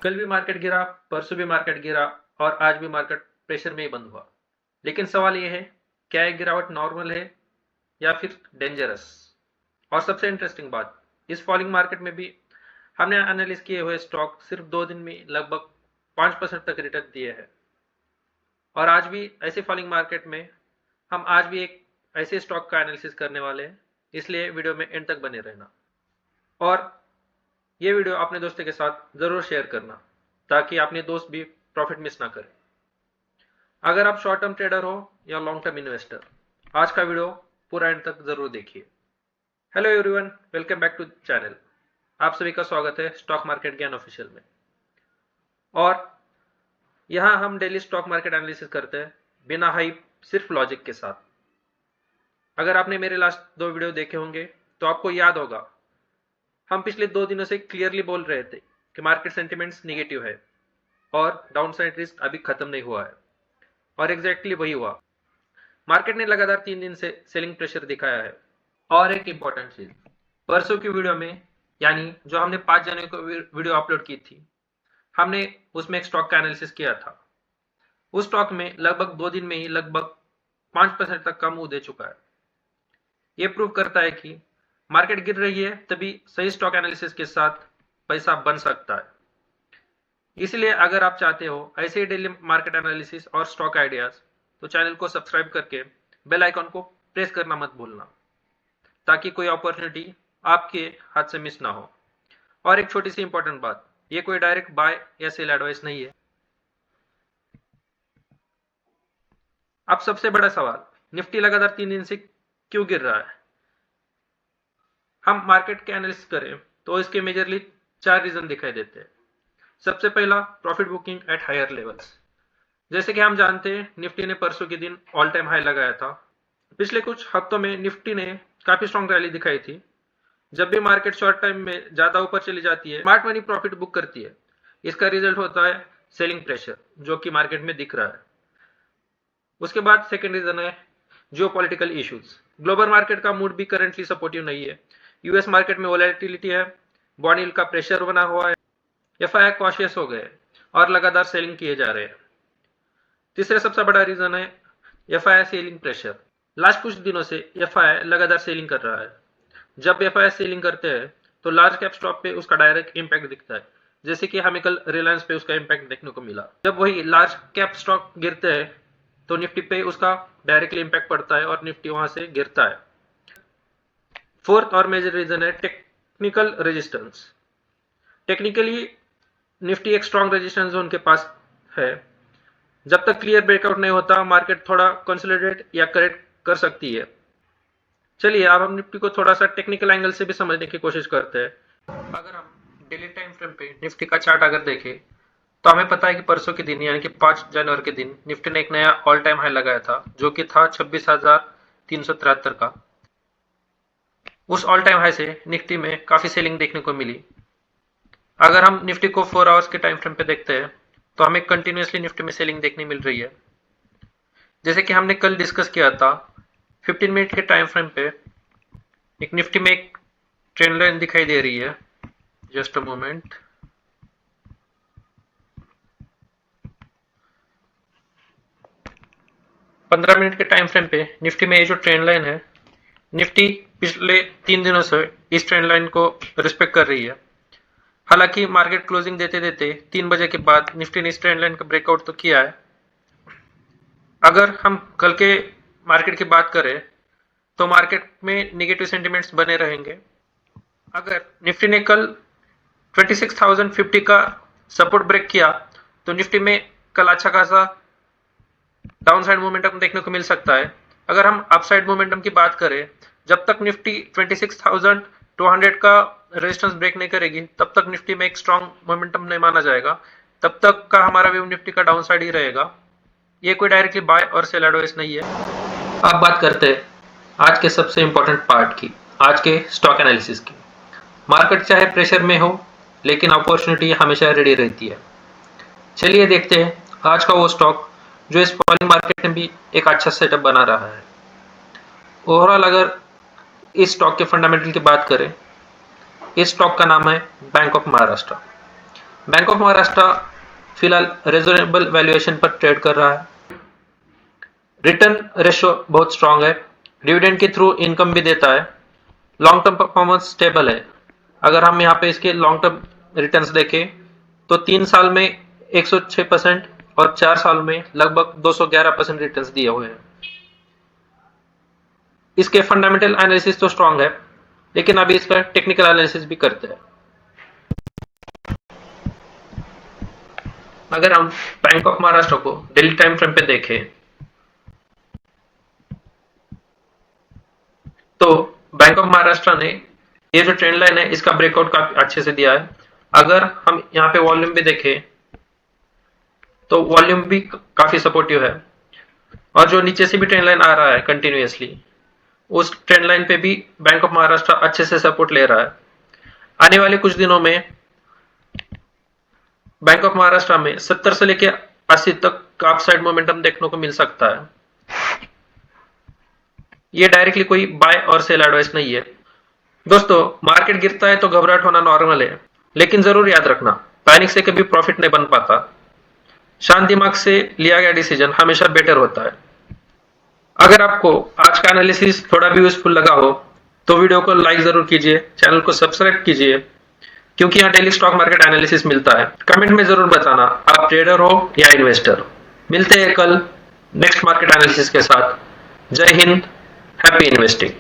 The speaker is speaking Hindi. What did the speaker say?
कल भी मार्केट गिरा, परसों भी मार्केट गिरा और आज भी मार्केट प्रेशर में ही बंद हुआ। लेकिन सवाल ये है, क्या ये गिरावट नॉर्मल है या फिर डेंजरस? और सबसे इंटरेस्टिंग बात, इस फॉलिंग मार्केट में भी हमने एनालिस किए हुए स्टॉक सिर्फ 2 दिन में लगभग 5% तक रिटर्न दिए हैं। और आज भी ऐसे फॉलिंग मार्केट में हम आज भी एक ऐसे स्टॉक का एनालिसिस करने वाले हैं, इसलिए वीडियो में एंड तक बने रहना। और ये वीडियो अपने दोस्तों के साथ ज़रूर शेयर करना ताकि अपने दोस्त भी प्रॉफिट मिस ना करें। अगर आप शॉर्ट टर्म ट्रेडर हो या लॉन्ग टर्म इन्वेस्टर, आज का वीडियो पूरा एंड तक ज़रूर देखिए। Hello everyone, welcome back to channel. आप सभी का स्वागत है स्टॉक मार्केट ज्ञान ऑफिशियल में। और यहाँ हम डेली स्टॉक मार्केट एनालिसिस करते हैं बिना हाइप, सिर्फ लॉजिक के साथ। अगर आपने मेरे लास्ट 2 वीडियो देखे होंगे तो आपको याद होगा, हम पिछले 2 दिनों से क्लियरली बोल रहे थे कि मार्केट सेंटिमेंट्स निगेटिव है और डाउनसाइड रिस्क अभी खत्म नहीं हुआ है। और एग्जैक्टली वही हुआ। मार्केट ने लगातार 3 दिन से सेलिंग प्रेशर दिखाया है। और एक इंपॉर्टेंट चीज, परसों की वीडियो में, यानी जो हमने 5 जनवरी को वीडियो अपलोड की थी, हमने उसमें एक स्टॉक का एनालिसिस किया था। उस स्टॉक में लगभग 2 दिन में ही लगभग 5% तक का मुंह दे चुका है। ये प्रूव करता है कि मार्केट गिर रही है तभी सही स्टॉक एनालिसिस के साथ पैसा बन सकता है। इसलिए अगर आप चाहते हो ऐसे ही डेली मार्केट एनालिसिस और स्टॉक आइडियाज, तो चैनल को सब्सक्राइब करके बेल आइकन को प्रेस करना मत भूलना, ताकि कोई अपॉर्चुनिटी आपके हाथ से मिस ना हो। और एक छोटी सी इंपॉर्टेंट बात, ये कोई डायरेक्ट बाय या सेल एडवाइस नहीं है। अब सबसे बड़ा सवाल, निफ्टी लगातार 3 दिन से क्यों गिर रहा है? हम मार्केट के एनालिसिस करें तो इसके मेजरली 4 रीजन दिखाई देते हैं। सबसे पहला, profit booking at higher levels. जैसे कि हम जानते हैं, निफ्टी ने परसों के दिन ऑल टाइम हाई लगाया था। पिछले कुछ हफ्तों में निफ्टी ने काफी स्ट्रॉन्ग रैली दिखाई थी। जब भी मार्केट शॉर्ट टाइम में ज्यादा ऊपर चली जाती है, स्मार्ट मनी प्रॉफिट बुक करती है। इसका रिजल्ट होता है सेलिंग प्रेशर, जो कि मार्केट में दिख रहा है। उसके बाद सेकेंड रीजन है जियोपॉलिटिकल इश्यूज। ग्लोबल मार्केट का मूड भी करंटली सपोर्टिव नहीं है। यूएस मार्केट में वोलेटिलिटी है, बॉन्ड यील्ड का प्रेशर बना हुआ है, एफआई कॉशियस हो गए और लगातार सेलिंग किए जा रहे हैं। तीसरा सबसे बड़ा रीजन है एफआई सेलिंग प्रेशर। लास्ट कुछ दिनों से एफआई लगातार सेलिंग कर रहा है। जब एफआई सेलिंग करते हैं तो लार्ज कैप स्टॉक पे उसका डायरेक्ट इंपैक्ट दिखता है, जैसे कि हमें कल रिलायंस पे उसका इंपैक्ट देखने को मिला। जब वही लार्ज कैप स्टॉक गिरते हैं तो निफ्टी पे उसका डायरेक्टली इंपैक्ट पड़ता है और निफ्टी वहां से गिरता है। फोर्थ और मेजर रीजन है टेक्निकल रेजिस्टेंस। टेक्निकली निफ्टी एक स्ट्रॉन्ग रेजिस्टेंस जोन के पास है। जब तक क्लियर ब्रेकआउट नहीं होता, मार्केट थोड़ा कंसोलिडेट या करेक्ट कर सकती है। चलिए अब हम निफ्टी को थोड़ा सा टेक्निकल एंगल से भी समझने की कोशिश करते हैं। अगर हम डेली टाइम फ्रेम पे निफ्टी का चार्ट अगर देखें तो हमें पता है कि परसों के दिन, यानी कि 5 जनवरी के दिन, निफ्टी ने एक नया ऑल टाइम हाई लगाया था, जो कि था 26,373 का। उस ऑल टाइम हाई से निफ्टी में काफी सेलिंग देखने को मिली। अगर हम निफ्टी को 4 आवर्स के टाइम फ्रेम पे देखते हैं तो हमें कंटिन्यूसली निफ्टी में सेलिंग देखने मिल रही है। जैसे कि हमने कल डिस्कस किया था, 15 मिनट के टाइम फ्रेम पे एक निफ्टी में एक ट्रेंड लाइन दिखाई दे रही है। Just a moment. पंद्रह मिनट के टाइम फ्रेम पे निफ्टी में ये जो ट्रेंड लाइन है, निफ्टी पिछले 3 दिनों से इस ट्रेंड लाइन को रिस्पेक्ट कर रही है। हालांकि मार्केट क्लोजिंग देते देते 3 बजे के बाद निफ्टी ने इस ट्रेंड लाइन का ब्रेकआउट तो किया है। अगर हम कल के मार्केट की बात करें तो मार्केट में नेगेटिव सेंटिमेंट्स बने रहेंगे। अगर निफ्टी ने कल 26,050 का सपोर्ट ब्रेक किया तो निफ्टी में कल अच्छा खासा डाउनसाइड मोमेंटम देखने को मिल सकता है। अगर हम अपसाइड मोमेंटम की बात करें, जब तक निफ्टी 26,200 का रेजिस्टेंस ब्रेक नहीं करेगी तब तक निफ्टी में एक स्ट्रॉन्ग मोमेंटम नहीं माना जाएगा। तब तक का हमारा व्यू निफ्टी का डाउनसाइड ही रहेगा। ये कोई डायरेक्टली बाय और सेल एडवाइस नहीं है। अब बात करते हैं आज के सबसे इंपॉर्टेंट पार्ट की, आज के स्टॉक एनालिसिस की। मार्केट चाहे प्रेशर में हो, लेकिन अपॉर्चुनिटी हमेशा रेडी रहती है। चलिए देखते हैं आज का वो स्टॉक जो इस फॉलिंग मार्केट में भी एक अच्छा सेटअप बना रहा है। ओवरऑल अगर इस स्टॉक के फंडामेंटल की बात करें, इस स्टॉक का नाम है bank of Maharashtra. Bank of Maharashtra फिलहाल रिजनेबल वैल्यूएशन पर ट्रेड कर रहा है। रिटर्न रेशियो बहुत स्ट्रांग है, डिविडेंड के थ्रू इनकम भी देता है, लॉन्ग टर्म परफॉर्मेंस स्टेबल है। अगर हम यहाँ पे इसके लॉन्ग टर्म रिटर्न्स देखें तो 3 साल में 106% और 4 साल में लगभग 211% रिटर्न्स दिए हुए हैं। इसके फंडामेंटल एनालिसिस तो स्ट्रांग है, लेकिन अभी इसका टेक्निकल एनालिसिस भी करते हैं। अगर हम बैंक ऑफ महाराष्ट्र को डेली टाइम फ्रेम पे देखें तो बैंक ऑफ महाराष्ट्र ने ये जो ट्रेंड लाइन है इसका ब्रेकआउट काफी अच्छे से दिया है। अगर हम यहाँ पे वॉल्यूम भी देखें तो वॉल्यूम भी काफी सपोर्टिव है, और जो नीचे से भी ट्रेंड लाइन आ रहा है कंटिन्यूअसली, उस ट्रेंड लाइन पे भी बैंक ऑफ महाराष्ट्र अच्छे से सपोर्ट ले रहा है। आने वाले कुछ दिनों में बैंक ऑफ महाराष्ट्र में 70 से लेकर 80 तक का अपसाइड मोमेंटम देखने को मिल सकता है। ये डायरेक्टली कोई बाय और सेल एडवाइस नहीं है। दोस्तों, मार्केट गिरता है तो घबराहट होना नॉर्मल है, लेकिन जरूर याद रखना, पैनिक से कभी प्रॉफिट नहीं बन पाता। शांत दिमाग से लिया गया डिसीजन हमेशा बेटर होता है। अगर आपको आज का एनालिसिस थोड़ा भी यूजफुल लगा हो तो वीडियो को लाइक जरूर कीजिए, चैनल को सब्सक्राइब कीजिए, क्योंकि यहाँ डेली स्टॉक मार्केट एनालिसिस मिलता है। कमेंट में जरूर बताना आप ट्रेडर हो या इन्वेस्टर। मिलते हैं कल नेक्स्ट मार्केट एनालिसिस के साथ। जय हिंद, हैप्पी इन्वेस्टिंग।